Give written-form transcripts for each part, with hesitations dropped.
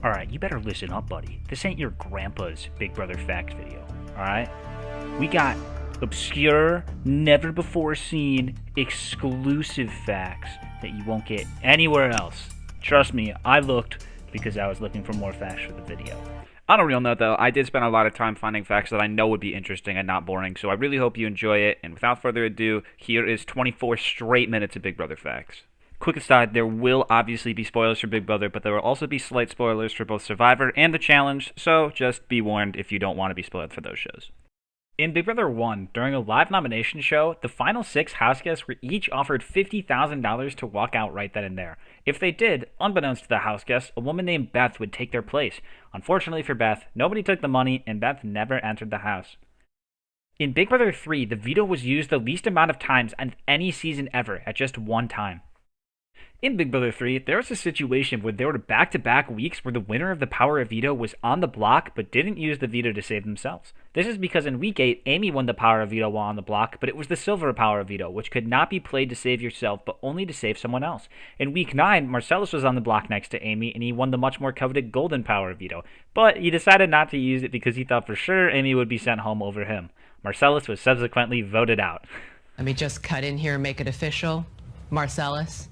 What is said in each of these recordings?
Alright, you better listen up, buddy. This ain't your grandpa's Big Brother Facts video, alright? We got obscure, never-before-seen, exclusive facts that you won't get anywhere else. Trust me, I looked because I was looking for more facts for the video. On a real note, though, I did spend a lot of time finding facts that I know would be interesting and not boring, so I really hope you enjoy it. And without further ado, here is 24 straight minutes of Big Brother facts. Quick aside, there will obviously be spoilers for Big Brother, but there will also be slight spoilers for both Survivor and The Challenge, so just be warned if you don't want to be spoiled for those shows. In Big Brother 1, during a live nomination show, the final 6 house guests were each offered $50,000 to walk out right then and there. If they did, unbeknownst to the house guests, a woman named Beth would take their place. Unfortunately for Beth, nobody took the money, and Beth never entered the house. In Big Brother 3, the veto was used the least amount of times on any season ever, at just one time. In Big Brother 3, there was a situation where there were back-to-back weeks where the winner of the power of veto was on the block but didn't use the veto to save themselves. This is because in week 8, Amy won the power of veto while on the block, but it was the silver power of veto, which could not be played to save yourself but only to save someone else. In week 9, Marcellus was on the block next to Amy and he won the much more coveted golden power of veto, but he decided not to use it because he thought for sure Amy would be sent home over him. Marcellus was subsequently voted out. Let me just cut in here and make it official. Marcellus.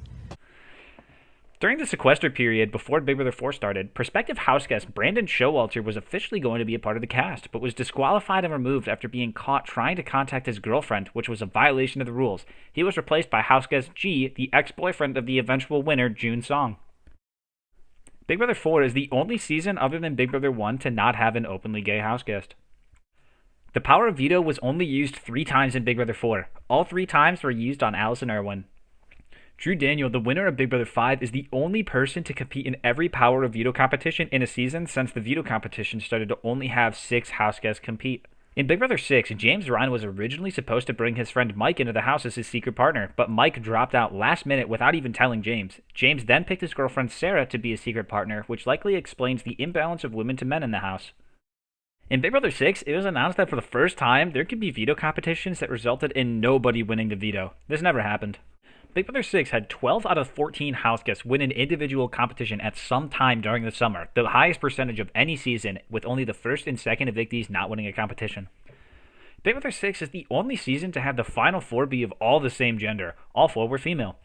During the sequester period before Big Brother 4 started, prospective house guest Brandon Showalter was officially going to be a part of the cast, but was disqualified and removed after being caught trying to contact his girlfriend, which was a violation of the rules. He was replaced by house guest G, the ex-boyfriend of the eventual winner, June Song. Big Brother 4 is the only season other than Big Brother 1 to not have an openly gay house guest. The power of veto was only used 3 times in Big Brother 4. All 3 times were used on Allison Irwin. Drew Daniel, the winner of Big Brother 5, is the only person to compete in every power of veto competition in a season since the veto competition started to only have 6 house guests compete. In Big Brother 6, James Ryan was originally supposed to bring his friend Mike into the house as his secret partner, but Mike dropped out last minute without even telling James. James then picked his girlfriend Sarah to be his secret partner, which likely explains the imbalance of women to men in the house. In Big Brother 6, it was announced that for the first time, there could be veto competitions that resulted in nobody winning the veto. This never happened. Big Brother 6 had 12 out of 14 house guests win an individual competition at some time during the summer, the highest percentage of any season, with only the first and second evictees not winning a competition. Big Brother 6 is the only season to have the final 4 be of all the same gender. All 4 were female.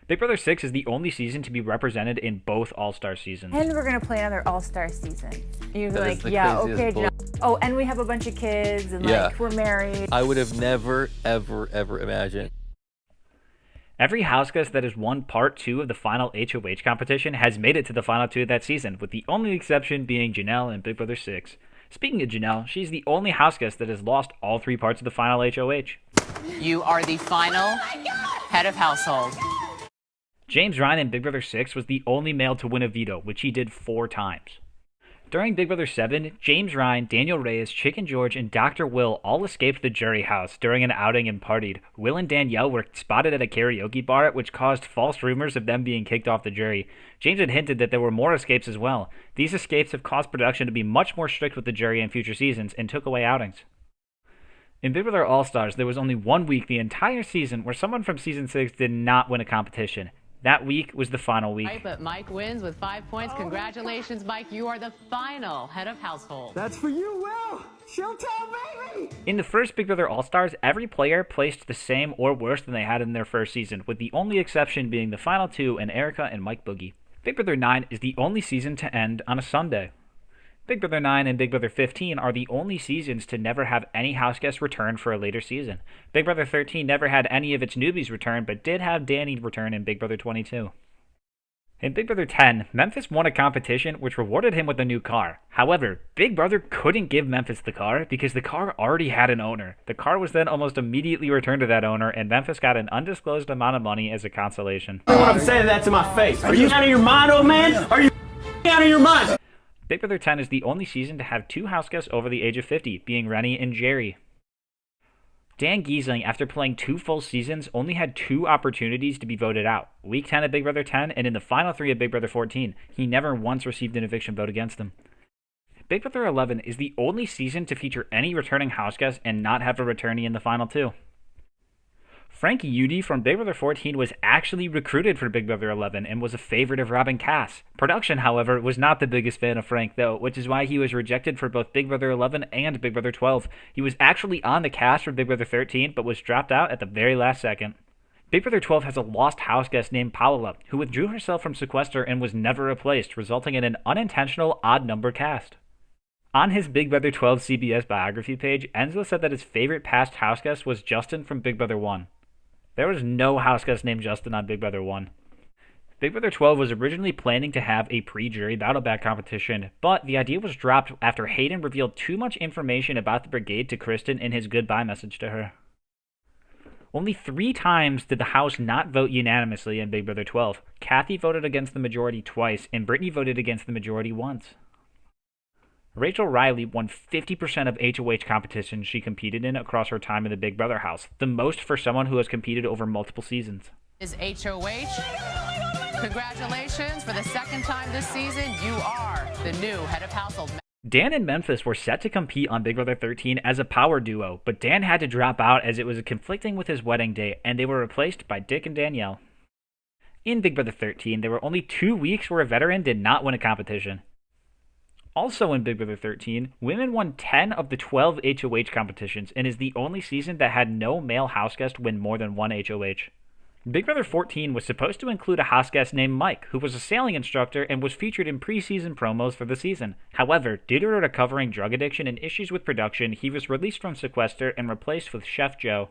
Big Brother 6 is the only season to be represented in both All-Star seasons. And we're going to play another All-Star season. And you're That like, is the yeah, craziest okay. bull- Oh, and we have a bunch of kids, and Yeah. like, we're married. I would have never, ever imagined. Every house guest that has won Part 2 of the final HOH competition has made it to the final 2 of that season, with the only exception being Janelle in Big Brother 6. Speaking of Janelle, she's the only house guest that has lost all 3 parts of the final HOH. You are the final head of household. James Ryan in Big Brother 6 was the only male to win a veto, which he did 4 times. During Big Brother 7, James Ryan, Daniel Reyes, Chicken George, and Dr. Will all escaped the jury house during an outing and partied. Will and Danielle were spotted at a karaoke bar, which caused false rumors of them being kicked off the jury. James had hinted that there were more escapes as well. These escapes have caused production to be much more strict with the jury in future seasons and took away outings. In Big Brother All-Stars, there was only 1 week the entire season where someone from Season 6 did not win a competition. That week was the final week. Right, but Mike wins with 5 points. Congratulations, Mike. You are the final head of household. That's for you, Will! Showtime, baby! In the first Big Brother All-Stars, every player placed the same or worse than they had in their first season, with the only exception being the final 2 and Erica and Mike Boogie. Big Brother 9 is the only season to end on a Sunday. Big Brother 9 and Big Brother 15 are the only seasons to never have any house guests return for a later season. Big Brother 13 never had any of its newbies return, but did have Danny return in Big Brother 22. In Big Brother 10, Memphis won a competition which rewarded him with a new car. However, Big Brother couldn't give Memphis the car because the car already had an owner. The car was then almost immediately returned to that owner, and Memphis got an undisclosed amount of money as a consolation. You want to say that to my face? Are you out of your mind, old man? Are you out of your mind? Big Brother 10 is the only season to have 2 house guests over the age of 50, being Rennie and Jerry. Dan Giesling, after playing 2 full seasons, only had 2 opportunities to be voted out. Week 10 of Big Brother 10 and in the final 3 of Big Brother 14. He never once received an eviction vote against them. Big Brother 11 is the only season to feature any returning house guests and not have a returnee in the final 2. Quirkydude from Big Brother 14 was actually recruited for Big Brother 11 and was a favorite of Robin Cass. Production, however, was not the biggest fan of Frank, though, which is why he was rejected for both Big Brother 11 and Big Brother 12. He was actually on the cast for Big Brother 13, but was dropped out at the very last second. Big Brother 12 has a lost house guest named Paola, who withdrew herself from sequester and was never replaced, resulting in an unintentional odd-number cast. On his Big Brother 12 CBS biography page, Enzo said that his favorite past house guest was Justin from Big Brother 1. There was no house guest named Justin on Big Brother 1. Big Brother 12 was originally planning to have a pre-jury battle back competition, but the idea was dropped after Hayden revealed too much information about the brigade to Kristen in his goodbye message to her. Only 3 times did the House not vote unanimously in Big Brother 12. Kathy voted against the majority twice, and Brittany voted against the majority once. Rachel Riley won 50% of HOH competitions she competed in across her time in the Big Brother house, the most for someone who has competed over multiple seasons. Is HOH. Congratulations, for the second time this season, you are the new head of household. Dan and Memphis were set to compete on Big Brother 13 as a power duo, but Dan had to drop out as it was conflicting with his wedding date, and they were replaced by Dick and Danielle. In Big Brother 13, there were only 2 weeks where a veteran did not win a competition. Also in Big Brother 13, women won 10 of the 12 HOH competitions and is the only season that had no male house guest win more than 1 HOH. Big Brother 14 was supposed to include a house guest named Mike, who was a sailing instructor and was featured in preseason promos for the season. However, due to recovering drug addiction and issues with production, he was released from sequester and replaced with Chef Joe.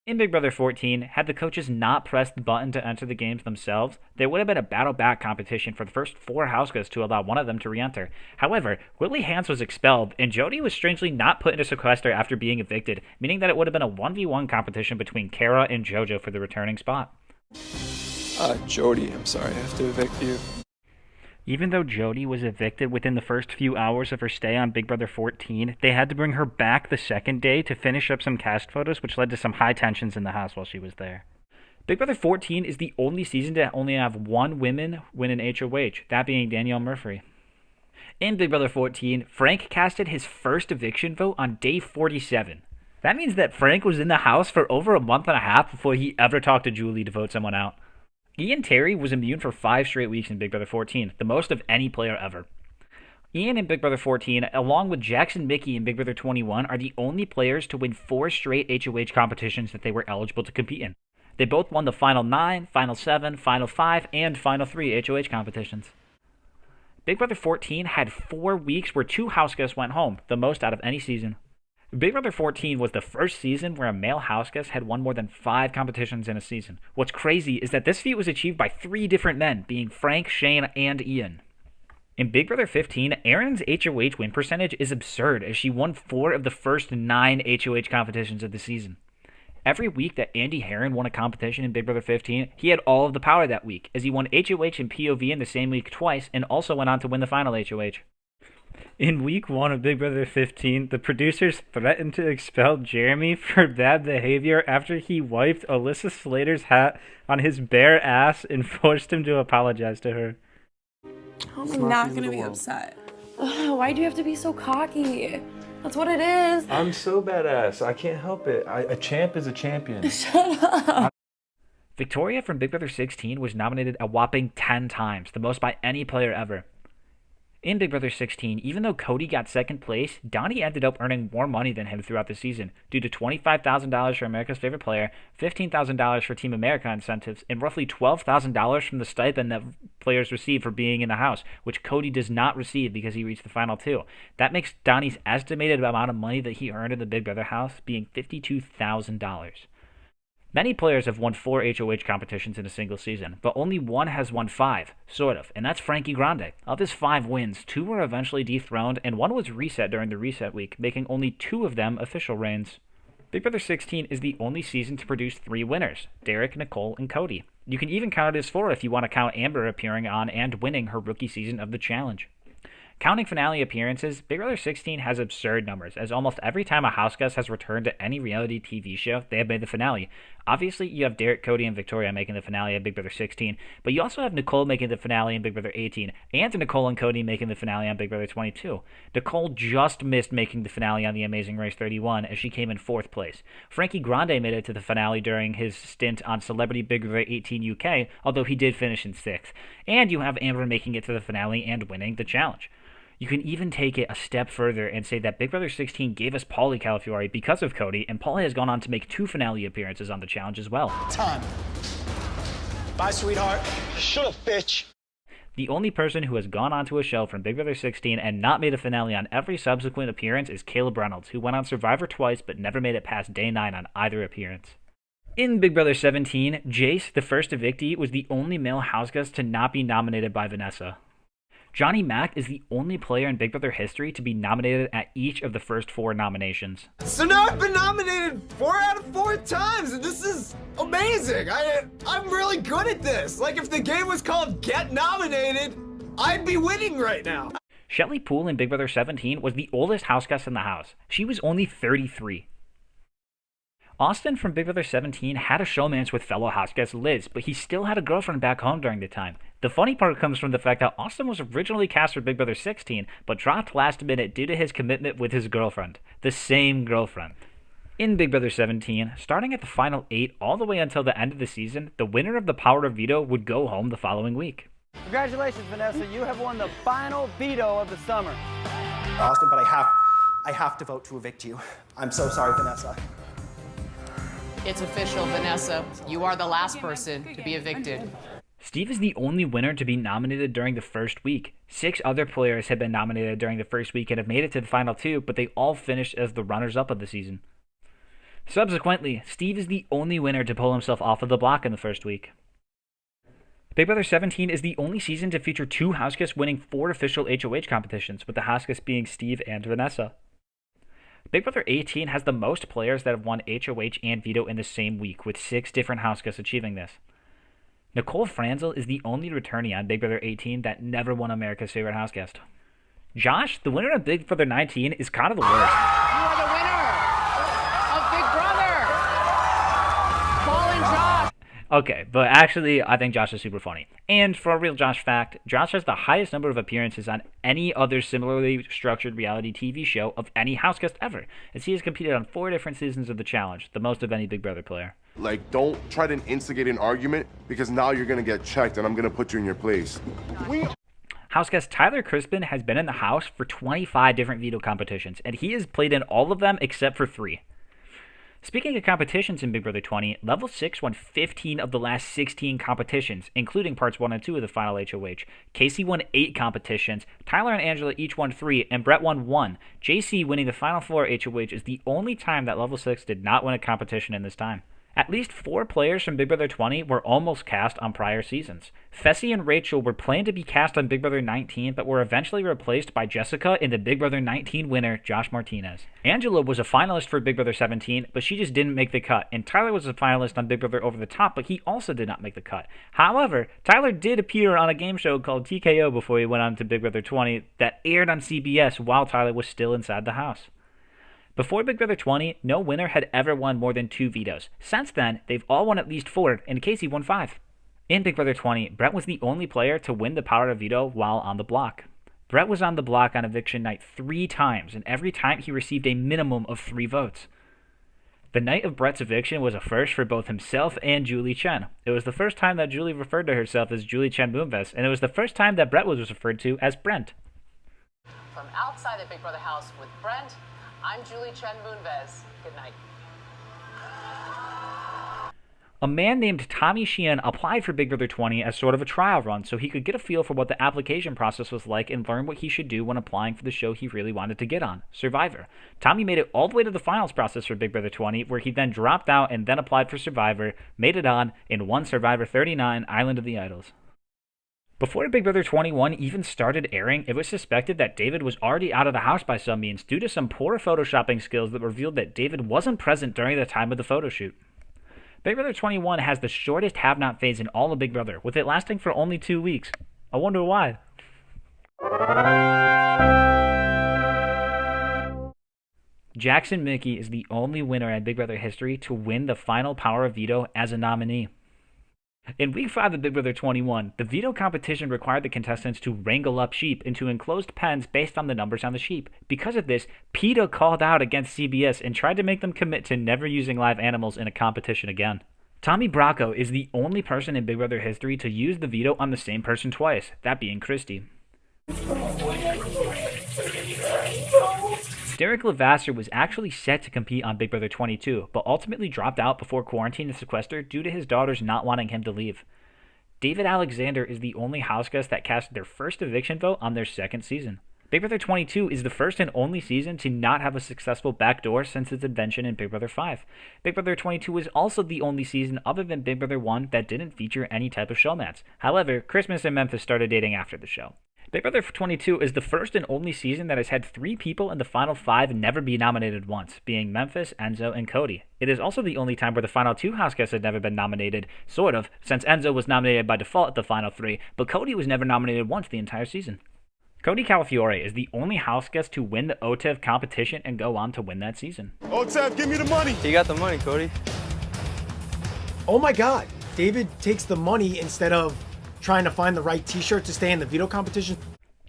In Big Brother 14, had the coaches not pressed the button to enter the games themselves, there would have been a battle-back competition for the first 4 house guests to allow one of them to re-enter. However, Willie Hans was expelled, and Jody was strangely not put into sequester after being evicted, meaning that it would have been a 1v1 competition between Kara and JoJo for the returning spot. Jody, I'm sorry, I have to evict you. Even though Jody was evicted within the first few hours of her stay on Big Brother 14, they had to bring her back the second day to finish up some cast photos, which led to some high tensions in the house while she was there. Big Brother 14 is the only season to only have 1 woman win an HOH, that being Danielle Murphy. In Big Brother 14, Frank casted his first eviction vote on day 47. That means that Frank was in the house for over a month and a half before he ever talked to Julie to vote someone out. Ian Terry was immune for 5 straight weeks in Big Brother 14, the most of any player ever. Ian in Big Brother 14, along with Jackson Michie in Big Brother 21, are the only players to win 4 straight HOH competitions that they were eligible to compete in. They both won the Final 9, Final 7, Final 5, and Final 3 HOH competitions. Big Brother 14 had 4 weeks where 2 house guests went home, the most out of any season. Big Brother 14 was the first season where a male house guest had won more than 5 competitions in a season. What's crazy is that this feat was achieved by 3 different men, being Frank, Shane, and Ian. In Big Brother 15, Erin's HOH win percentage is absurd, as she won 4 of the first 9 HOH competitions of the season. Every week that Andy Herron won a competition in Big Brother 15, he had all of the power that week, as he won HOH and POV in the same week twice, and also went on to win the final HOH. In week 1 of Big Brother 15, the producers threatened to expel Jeremy for bad behavior after he wiped Alyssa Slater's hat on his bare ass and forced him to apologize to her. I'm not gonna be upset. Ugh, why do you have to be so cocky? That's what it is. I'm so badass. I can't help it. A champ is a champion. Shut up. Victoria from Big Brother 16 was nominated a whopping 10 times, the most by any player ever. In Big Brother 16, even though Cody got second place, Donnie ended up earning more money than him throughout the season, due to $25,000 for America's Favorite Player, $15,000 for Team America incentives, and roughly $12,000 from the stipend that players receive for being in the house, which Cody does not receive because he reached the final 2. That makes Donnie's estimated amount of money that he earned in the Big Brother house being $52,000. Many players have won 4 HOH competitions in a single season, but only one has won 5, sort of, and that's Frankie Grande. Of his 5 wins, 2 were eventually dethroned, and 1 was reset during the reset week, making only 2 of them official reigns. Big Brother 16 is the only season to produce 3 winners, Derek, Nicole, and Cody. You can even count it as 4 if you want to count Amber appearing on and winning her rookie season of the challenge. Counting finale appearances, Big Brother 16 has absurd numbers, as almost every time a house guest has returned to any reality TV show, they have made the finale. Obviously, you have Derek, Cody, and Victoria making the finale of Big Brother 16, but you also have Nicole making the finale in Big Brother 18, and Nicole and Cody making the finale on Big Brother 22. Nicole just missed making the finale on The Amazing Race 31, as she came in 4th place. Frankie Grande made it to the finale during his stint on Celebrity Big Brother 18 UK, although he did finish in 6th. And you have Amber making it to the finale and winning the challenge. You can even take it a step further and say that Big Brother 16 gave us Pauly Calafiore because of Cody, and Pauly has gone on to make 2 finale appearances on the challenge as well. Time. Bye, sweetheart. Shut up, bitch. The only person who has gone onto a show from Big Brother 16 and not made a finale on every subsequent appearance is Caleb Reynolds, who went on Survivor twice but never made it past day 9 on either appearance. In Big Brother 17, Jace, the first evictee, was the only male houseguest to not be nominated by Vanessa. Johnny Mac is the only player in Big Brother history to be nominated at each of the first 4 nominations. So now I've been nominated 4 out of 4 times, and this is amazing. I'm really good at this. Like, if the game was called Get Nominated, I'd be winning right now. Shelley Poole in Big Brother 17 was the oldest houseguest in the house. She was only 33. Austin from Big Brother 17 had a showmance with fellow houseguest Liz, but he still had a girlfriend back home during the time. The funny part comes from the fact that Austin was originally cast for Big Brother 16, but dropped last minute due to his commitment with his girlfriend. The same girlfriend. In Big Brother 17, starting at the final 8 all the way until the end of the season, the winner of the Power of Veto would go home the following week. Congratulations, Vanessa. You have won the final veto of the summer. Austin, but I have to vote to evict you. I'm so sorry, Vanessa. It's official, Vanessa. You are the last person to be evicted. Steve is the only winner to be nominated during the first week. 6 other players have been nominated during the first week and have made it to the final 2, but they all finished as the runners-up of the season. Subsequently, Steve is the only winner to pull himself off of the block in the first week. Big Brother 17 is the only season to feature 2 houseguests winning 4 official HOH competitions, with the houseguests being Steve and Vanessa. Big Brother 18 has the most players that have won HOH and veto in the same week, with 6 different houseguests achieving this. Nicole Franzel is the only returnee on Big Brother 18 that never won America's Favorite Houseguest. Josh, the winner of Big Brother 19, is kind of the worst. You are the winner of Big Brother. Paul and Josh. Okay, but actually, I think Josh is super funny. And for a real Josh fact, Josh has the highest number of appearances on any other similarly structured reality TV show of any houseguest ever, as he has competed on 4 different seasons of the challenge, the most of any Big Brother player. Like, don't try to instigate an argument, because now you're going to get checked and I'm going to put you in your place. Houseguest Tyler Crispin has been in the house for 25 different veto competitions, and he has played in all of them except for 3. Speaking of competitions in Big Brother 20, Level 6 won 15 of the last 16 competitions, including Parts 1 and 2 of the final HOH. Casey won 8 competitions, Tyler and Angela each won 3, and Brett won 1. JC winning the final 4 HOH is the only time that Level 6 did not win a competition in this time. At least 4 players from Big Brother 20 were almost cast on prior seasons. Fessy and Rachel were planned to be cast on Big Brother 19, but were eventually replaced by Jessica and the Big Brother 19 winner, Josh Martinez. Angela was a finalist for Big Brother 17, but she just didn't make the cut, and Tyler was a finalist on Big Brother Over the Top, but he also did not make the cut. However, Tyler did appear on a game show called TKO before he went on to Big Brother 20 that aired on CBS while Tyler was still inside the house. Before Big Brother 20, no winner had ever won more than 2 vetoes. Since then, they've all won at least 4, and Casey won 5. In Big Brother 20, Brett was the only player to win the power of veto while on the block. Brett was on the block on eviction night 3 times, and every time he received a minimum of 3 votes. The night of Brett's eviction was a first for both himself and Julie Chen. It was the first time that Julie referred to herself as Julie Chen Moonves, and it was the first time that Brett was referred to as Brent. From outside the Big Brother house with Brent, I'm Julie Chen Moonves. Good night. A man named Tommy Sheehan applied for Big Brother 20 as sort of a trial run so he could get a feel for what the application process was like and learn what he should do when applying for the show he really wanted to get on, Survivor. Tommy made it all the way to the finals process for Big Brother 20, where he then dropped out and then applied for Survivor, made it on, and won Survivor 39, Island of the Idols. Before Big Brother 21 even started airing, it was suspected that David was already out of the house by some means due to some poor photoshopping skills that revealed that David wasn't present during the time of the photo shoot. Big Brother 21 has the shortest have-not phase in all of Big Brother, with it lasting for only 2 weeks. I wonder why. Jackson Michie is the only winner in Big Brother history to win the final power of veto as a nominee. In Week 5 of Big Brother 21, the veto competition required the contestants to wrangle up sheep into enclosed pens based on the numbers on the sheep. Because of this, PETA called out against CBS and tried to make them commit to never using live animals in a competition again. Tommy Bracco is the only person in Big Brother history to use the veto on the same person twice, that being Christy. Derek Levasseur was actually set to compete on Big Brother 22, but ultimately dropped out before quarantine and sequester due to his daughters not wanting him to leave. David Alexander is the only houseguest that cast their first eviction vote on their second season. Big Brother 22 is the first and only season to not have a successful backdoor since its invention in Big Brother 5. Big Brother 22 is also the only season other than Big Brother 1 that didn't feature any type of showmats. However, Christmas and Memphis started dating after the show. Big Brother 22 is the first and only season that has had 3 people in the final 5 never be nominated once, being Memphis, Enzo, and Cody. It is also the only time where the final 2 houseguests had never been nominated, sort of, since Enzo was nominated by default at the final 3, but Cody was never nominated once the entire season. Cody Calafiore is the only houseguest to win the OTEV competition and go on to win that season. OTEV, give me the money. You got the money, Cody. Oh my God, David takes the money instead of trying to find the right t-shirt to stay in the veto competition.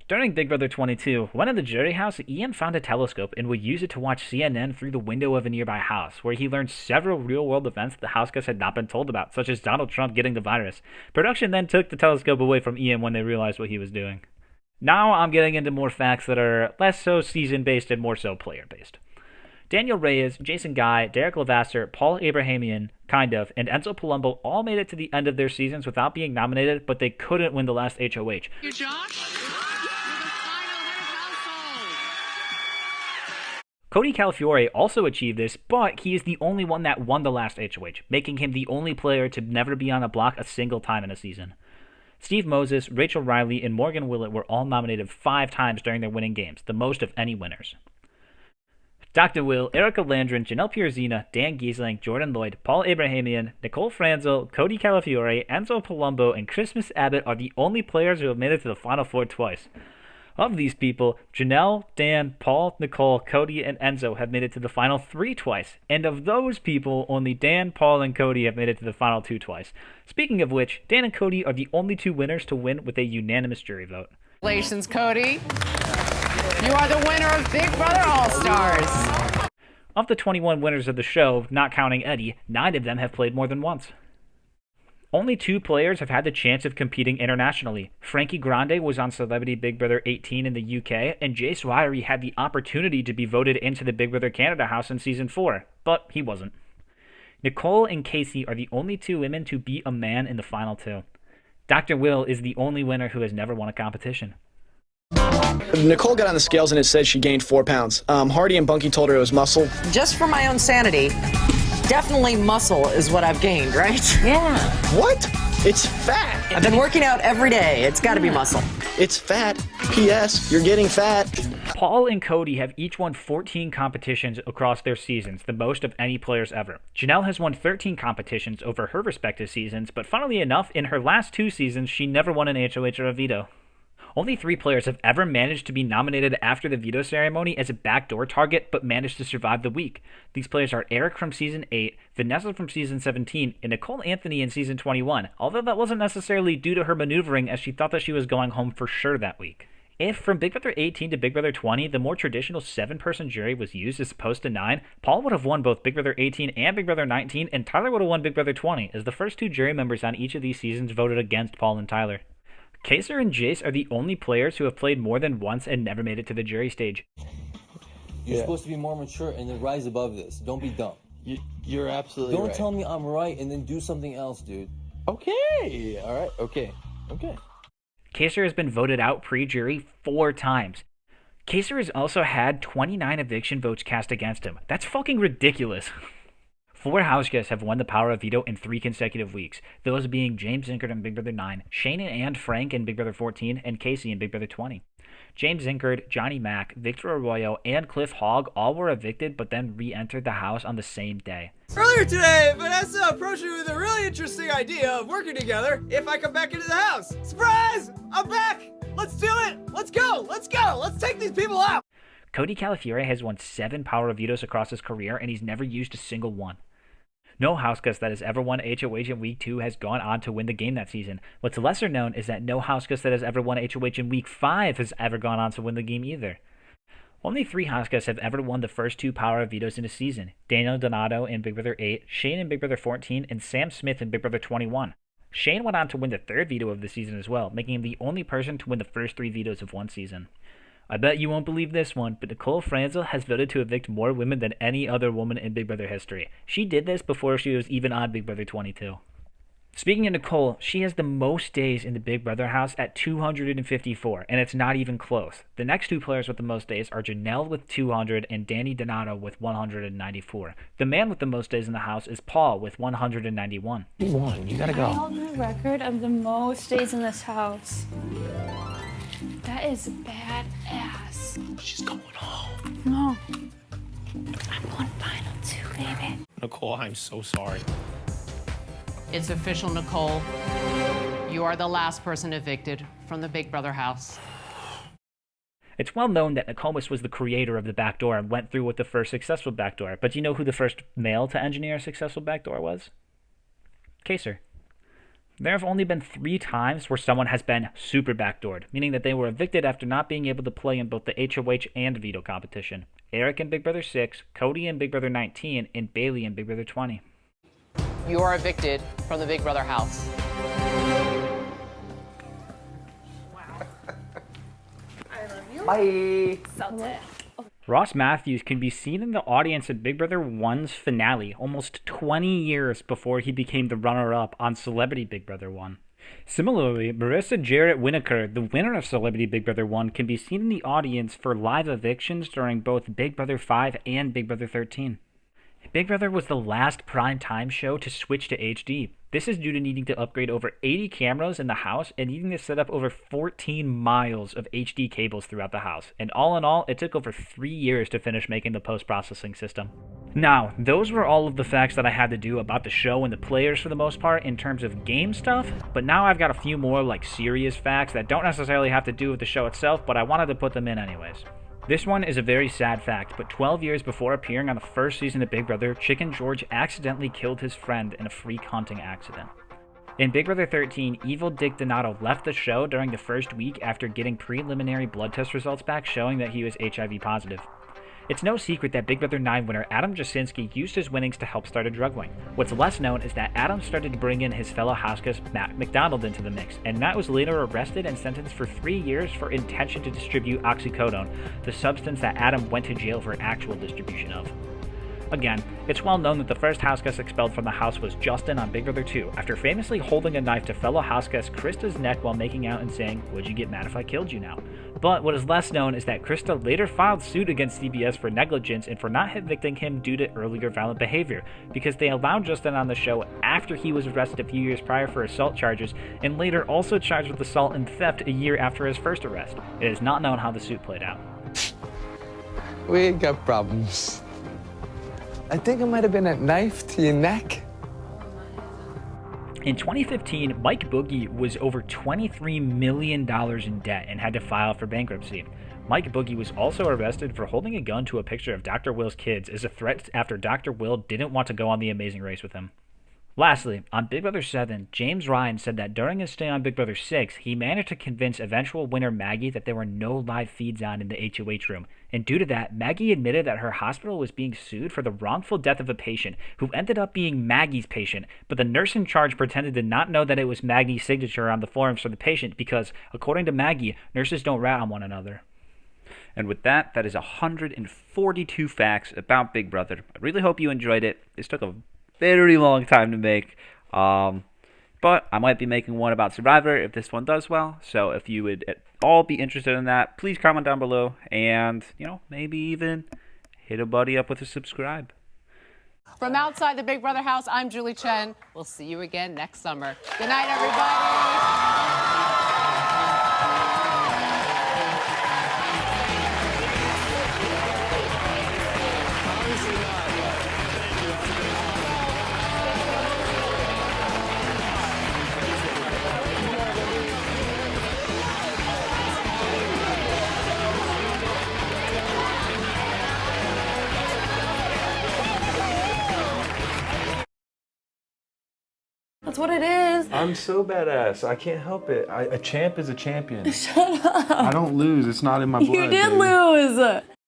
During Big Brother 22, when in the jury house, Ian found a telescope and would use it to watch CNN through the window of a nearby house, where he learned several real-world events the houseguests had not been told about, such as Donald Trump getting the virus. Production then took the telescope away from Ian when they realized what he was doing. Now I'm getting into more facts that are less so season-based and more so player-based. Daniel Reyes, Jason Guy, Derek Levasseur, Paul Abrahamian, and Enzo Palumbo all made it to the end of their seasons without being nominated, but they couldn't win the last HOH. You, Josh? You're the final household. Cody Calafiore also achieved this, but he is the only one that won the last HOH, making him the only player to never be on a block a single time in a season. Steve Moses, Rachel Riley, and Morgan Willett were all nominated 5 times during their winning games, the most of any winners. Dr. Will, Erica Landrin, Janelle Pierzina, Dan Giesling, Jordan Lloyd, Paul Abrahamian, Nicole Franzel, Cody Calafiore, Enzo Palumbo, and Christmas Abbott are the only players who have made it to the Final 4 twice. Of these people, Janelle, Dan, Paul, Nicole, Cody, and Enzo have made it to the Final 3 twice. And of those people, only Dan, Paul, and Cody have made it to the Final 2 twice. Speaking of which, Dan and Cody are the only 2 winners to win with a unanimous jury vote. Congratulations, Cody. You are the winner of Big Brother All-Stars. Of the 21 winners of the show, not counting Eddie, 9 of them have played more than once. Only 2 players have had the chance of competing internationally. Frankie Grande was on Celebrity Big Brother 18 in the UK, and Jace Wiry had the opportunity to be voted into the Big Brother Canada house in Season 4, but he wasn't. Nicole and Casey are the only 2 women to beat a man in the final 2. Dr. Will is the only winner who has never won a competition. Nicole got on the scales and it said she gained 4 pounds. Hardy and Bunky told her it was muscle. Just for my own sanity, definitely muscle is what I've gained, right? Yeah. What? It's fat. I've been working out every day. It's got to be muscle. It's fat. P.S. You're getting fat. Paul and Cody have each won 14 competitions across their seasons, the most of any players ever. Janelle has won 13 competitions over her respective seasons, but funnily enough, in her last 2 seasons, she never won an HOH or a veto. Only 3 players have ever managed to be nominated after the veto ceremony as a backdoor target, but managed to survive the week. These players are Eric from Season 8, Vanessa from Season 17, and Nicole Anthony in Season 21, although that wasn't necessarily due to her maneuvering, as she thought that she was going home for sure that week. If, from Big Brother 18 to Big Brother 20, the more traditional 7-person jury was used as opposed to 9, Paul would have won both Big Brother 18 and Big Brother 19, and Tyler would have won Big Brother 20, as the first 2 jury members on each of these seasons voted against Paul and Tyler. Kaser and Jace are the only players who have played more than once and never made it to the jury stage. You're supposed to be more mature and then rise above this. Don't be dumb. You're absolutely right. Don't tell me I'm right and then do something else, dude. Okay. All right. Okay. Kaser has been voted out pre-jury 4 times. Kaser has also had 29 eviction votes cast against him. That's fucking ridiculous. 4 house guests have won the power of veto in 3 consecutive weeks, those being James Zinkert in Big Brother 9, Shane and Frank in Big Brother 14, and Casey in Big Brother 20. James Zinkert, Johnny Mack, Victor Arroyo, and Cliff Hogg all were evicted but then re-entered the house on the same day. Earlier today, Vanessa approached me with a really interesting idea of working together if I come back into the house. Surprise! I'm back! Let's do it! Let's go! Let's take these people out! Cody Calafiore has won 7 power of vetoes across his career, and he's never used a single one. No houseguest that has ever won HOH in Week 2 has gone on to win the game that season. What's lesser known is that no houseguest that has ever won HOH in Week 5 has ever gone on to win the game either. Only 3 houseguests have ever won the first 2 power of vetoes in a season: Daniel Donato in Big Brother 8, Shane in Big Brother 14, and Sam Smith in Big Brother 21. Shane went on to win the 3rd veto of the season as well, making him the only person to win the first 3 vetoes of one season. I bet you won't believe this one, but Nicole Franzel has voted to evict more women than any other woman in Big Brother history. She did this before she was even on Big Brother 22. Speaking of Nicole, she has the most days in the Big Brother house at 254, and it's not even close. The next 2 players with the most days are Janelle with 200 and Danny Donato with 194. The man with the most days in the house is Paul with 191. You gotta I hold my record of the most days in this house. That is badass. She's going home. No. I'm going final 2, baby. Nicole, I'm so sorry. It's official, Nicole. You are the last person evicted from the Big Brother house. It's well known that Nokomis was the creator of the backdoor and went through with the first successful backdoor, but do you know who the first male to engineer a successful backdoor was? Kaser. There have only been 3 times where someone has been super backdoored, meaning that they were evicted after not being able to play in both the HOH and veto competition. Eric in Big Brother 6, Cody in Big Brother 19, and Bailey in Big Brother 20. You are evicted from the Big Brother house. Bye. Ross Matthews can be seen in the audience at Big Brother 1's finale almost 20 years before he became the runner-up on Celebrity Big Brother 1. Similarly, Marissa Jarrett Winokur, the winner of Celebrity Big Brother 1, can be seen in the audience for live evictions during both Big Brother 5 and Big Brother 13. Big Brother was the last prime time show to switch to HD. This is due to needing to upgrade over 80 cameras in the house and needing to set up over 14 miles of HD cables throughout the house. And all in all, it took over 3 years to finish making the post-processing system. Now, those were all of the facts that I had to do about the show and the players for the most part in terms of game stuff, but now I've got a few more like serious facts that don't necessarily have to do with the show itself, but I wanted to put them in anyways. This one is a very sad fact, but 12 years before appearing on the first season of Big Brother, Chicken George accidentally killed his friend in a freak hunting accident. In Big Brother 13, Evil Dick Donato left the show during the first week after getting preliminary blood test results back showing that he was HIV positive. It's no secret that Big Brother 9 winner Adam Jasinski used his winnings to help start a drug wing. What's less known is that Adam started to bring in his fellow houseguest Matt McDonald into the mix, and Matt was later arrested and sentenced for 3 years for intention to distribute oxycodone, the substance that Adam went to jail for actual distribution of. Again, it's well known that the first houseguest expelled from the house was Justin on Big Brother 2, after famously holding a knife to fellow houseguest Krista's neck while making out and saying, "Would you get mad if I killed you now?" But what is less known is that Krista later filed suit against CBS for negligence and for not evicting him due to earlier violent behavior, because they allowed Justin on the show after he was arrested a few years prior for assault charges, and later also charged with assault and theft a year after his first arrest. It is not known how the suit played out. We ain't got problems. I think it might have been a knife to your neck. In 2015, Mike Boogie was over $23 million in debt and had to file for bankruptcy. Mike Boogie was also arrested for holding a gun to a picture of Dr. Will's kids as a threat after Dr. Will didn't want to go on The Amazing Race with him. Lastly, on Big Brother 7, James Ryan said that during his stay on Big Brother 6, he managed to convince eventual winner Maggie that there were no live feeds on in the HOH room. And due to that, Maggie admitted that her hospital was being sued for the wrongful death of a patient who ended up being Maggie's patient, but the nurse in charge pretended to not know that it was Maggie's signature on the forms for the patient because, according to Maggie, nurses don't rat on one another. And with that, that is 142 facts about Big Brother. I really hope you enjoyed it. This took a very long time to make, but I might be making one about Survivor if this one does well. So if you would at all be interested in that, please comment down below and, maybe even hit a buddy up with a subscribe. From outside the Big Brother house, I'm Julie Chen. We'll see you again next summer. Good night, everybody. That's what it is. I'm so badass. I can't help it. A champ is a champion. Shut up. I don't lose. It's not in my blood. You did baby. lose.